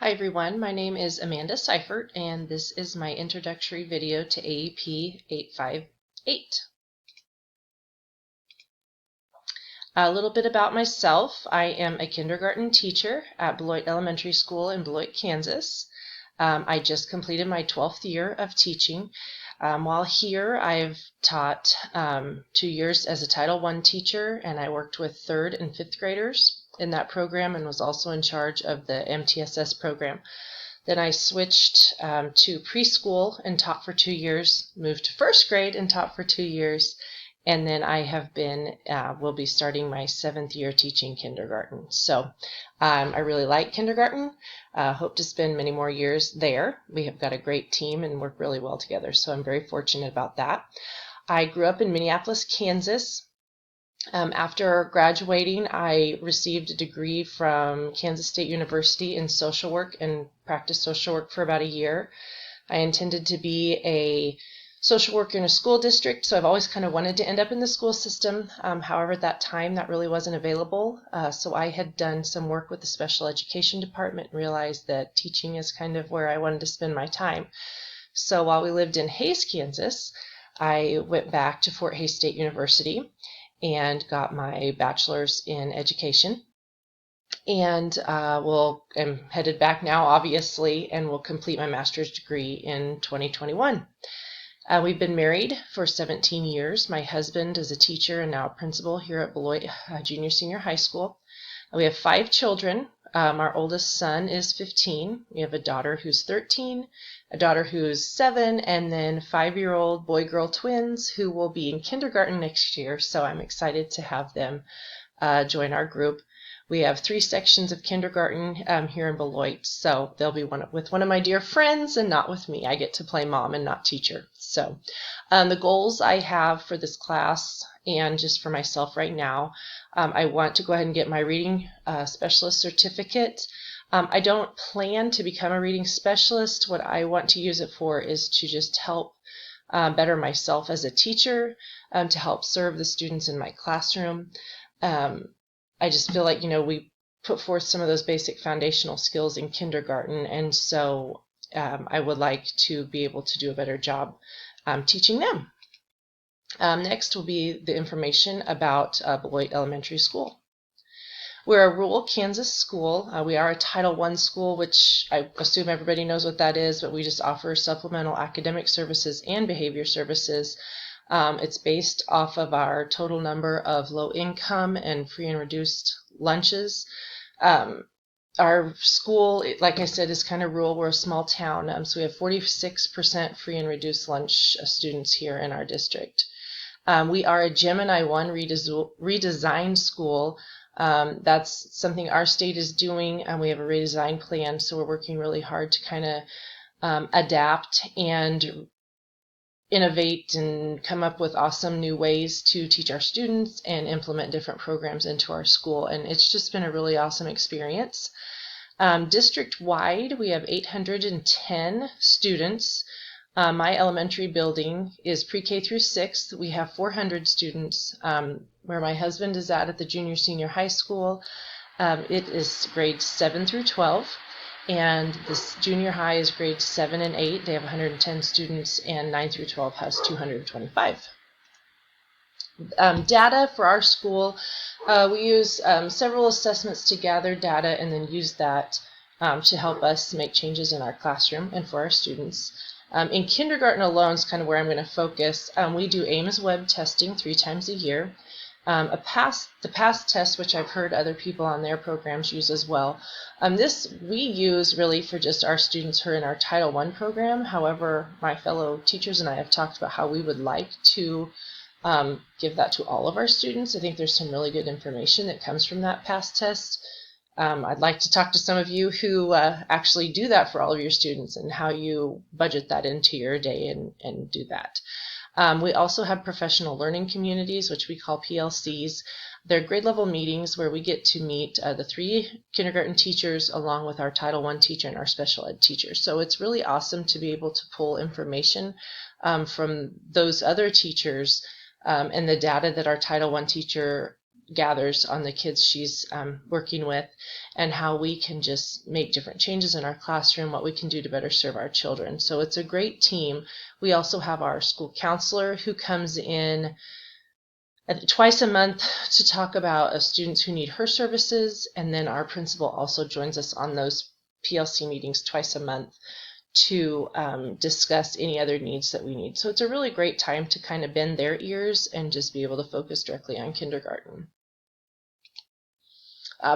Hi everyone, my name is Amanda Seifert and this is my introductory video to AEP 858. A little bit about myself. I am a kindergarten teacher at Beloit Elementary School in Beloit, Kansas. I just completed my 12th year of teaching. While here, I've taught 2 years as a Title I teacher, and I worked with 3rd and 5th graders in that program and was also in charge of the MTSS program. Then I switched to preschool and taught for 2 years, moved to 1st grade and taught for 2 years, and then I have been, will be starting my 7th year teaching kindergarten. So I really like kindergarten. Hope to spend many more years there. We have got a great team and work really well together, so I'm very fortunate about that. I grew up in Minneapolis, Kansas. After graduating, I received a degree from Kansas State University in social work and practiced social work for about a year. I intended to be a social worker in a school district, so I've always kind of wanted to end up in the school system. However, at that time, that really wasn't available. So I had done some work with the special education department and realized that teaching is kind of where I wanted to spend my time. So while we lived in Hays, Kansas, I went back to Fort Hays State University and got my bachelor's in education. And I'm headed back now, obviously, and will complete my master's degree in 2021. We've been married for 17 years. My husband is a teacher and now a principal here at Beloit Junior Senior High School. We have 5 children. Our oldest son is 15. We have a daughter who's 13, a daughter who's 7, and then 5-year-old boy-girl twins who will be in kindergarten next year. So I'm excited to have them join our group. We have 3 sections of kindergarten here in Beloit, so they'll be with one of my dear friends and not with me. I get to play mom and not teacher. So the goals I have for this class and just for myself right now, I want to go ahead and get my reading specialist certificate. I don't plan to become a reading specialist. What I want to use it for is to just help better myself as a teacher, to help serve the students in my classroom. I just feel like, we put forth some of those basic foundational skills in kindergarten, and so I would like to be able to do a better job teaching them. Next will be the information about Beloit Elementary School. We're a rural Kansas school. We are a Title I school, which I assume everybody knows what that is, but we just offer supplemental academic services and behavior services. It's based off of our total number of low income and free and reduced lunches. Our school, like I said, is kind of rural. We're a small town, so we have 46% free and reduced lunch students here in our district. We are a Gemini 1 redesigned school. That's something our state is doing, and we have a redesign plan, so we're working really hard to kind of adapt and innovate and come up with awesome new ways to teach our students and implement different programs into our school. And it's just been a really awesome experience. District-wide, we have 810 students. My elementary building is pre-K through 6th. We have 400 students. Where my husband is at the junior senior high school, it is grades 7 through 12. And this junior high is grades 7 and 8. They have 110 students, and 9 through 12 has 225. Data for our school, we use several assessments to gather data and then use that to help us make changes in our classroom and for our students. In kindergarten alone is kind of where I'm going to focus. We do Ames web testing 3 times a year. The PASS test, which I've heard other people on their programs use as well. This we use really for just our students who are in our Title I program. However, my fellow teachers and I have talked about how we would like to give that to all of our students. I think there's some really good information that comes from that PASS test. I'd like to talk to some of you who actually do that for all of your students and how you budget that into your day and do that. We also have professional learning communities, which we call PLCs. They're grade level meetings where we get to meet the 3 kindergarten teachers along with our Title I teacher and our special ed teacher. So it's really awesome to be able to pull information from those other teachers and the data that our Title I teacher gathers on the kids she's working with, and how we can just make different changes in our classroom, what we can do to better serve our children. So it's a great team. We also have our school counselor who comes in twice a month to talk about students who need her services, and then our principal also joins us on those PLC meetings twice a month to discuss any other needs that we need. So it's a really great time to kind of bend their ears and just be able to focus directly on kindergarten.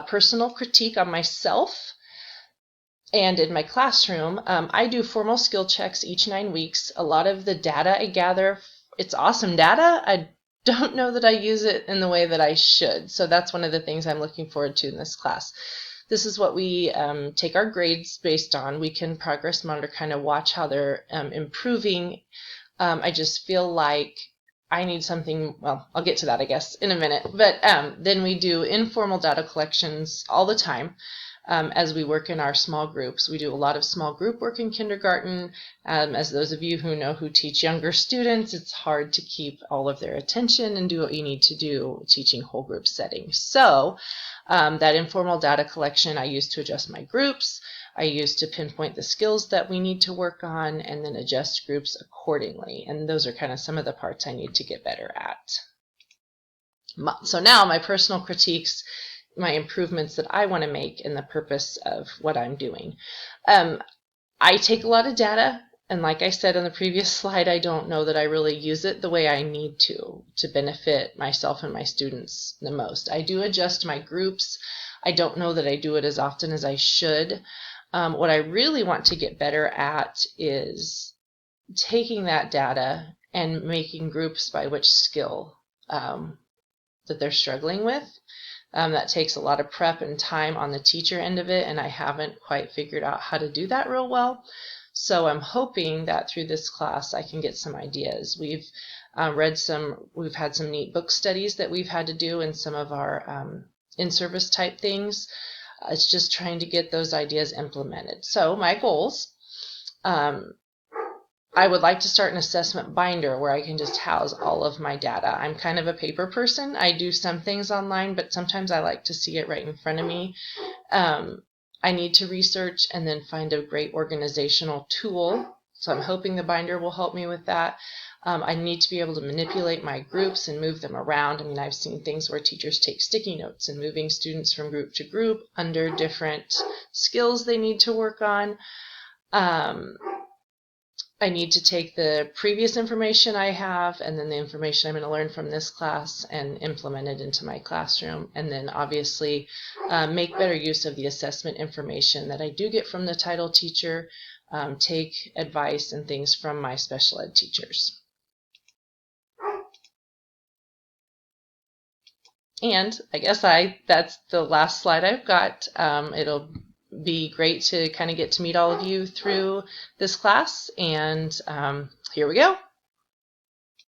Personal critique on myself and in my classroom. I do formal skill checks each 9 weeks. A lot of the data I gather, it's awesome data. I don't know that I use it in the way that I should. So that's one of the things I'm looking forward to in this class. This is what we take our grades based on. We can progress monitor, kind of watch how they're improving. I just feel like I need something, well, I'll get to that, I guess, in a minute. But then we do informal data collections all the time as we work in our small groups. We do a lot of small group work in kindergarten. As those of you who know who teach younger students, it's hard to keep all of their attention and do what you need to do teaching whole group settings. So that informal data collection I use to adjust my groups. I use to pinpoint the skills that we need to work on and then adjust groups accordingly. And those are kind of some of the parts I need to get better at. So now my personal critiques, my improvements that I want to make, and the purpose of what I'm doing. I take a lot of data, and like I said on the previous slide, I don't know that I really use it the way I need to benefit myself and my students the most. I do adjust my groups. I don't know that I do it as often as I should. What I really want to get better at is taking that data and making groups by which skill that they're struggling with. That takes a lot of prep and time on the teacher end of it, and I haven't quite figured out how to do that real well. So I'm hoping that through this class I can get some ideas. We've we've had some neat book studies that we've had to do in some of our in-service type things. It's just trying to get those ideas implemented. So my goals, I would like to start an assessment binder where I can just house all of my data. I'm kind of a paper person. I do some things online, but sometimes I like to see it right in front of me. I need to research and then find a great organizational tool. So I'm hoping the binder will help me with that. I need to be able to manipulate my groups and move them around. I mean, I've seen things where teachers take sticky notes and moving students from group to group under different skills they need to work on. I need to take the previous information I have and then the information I'm going to learn from this class and implement it into my classroom. And then obviously make better use of the assessment information that I do get from the title teacher, take advice and things from my special ed teachers. And I guess that's the last slide I've got. It'll be great to kind of get to meet all of you through this class, and here we go.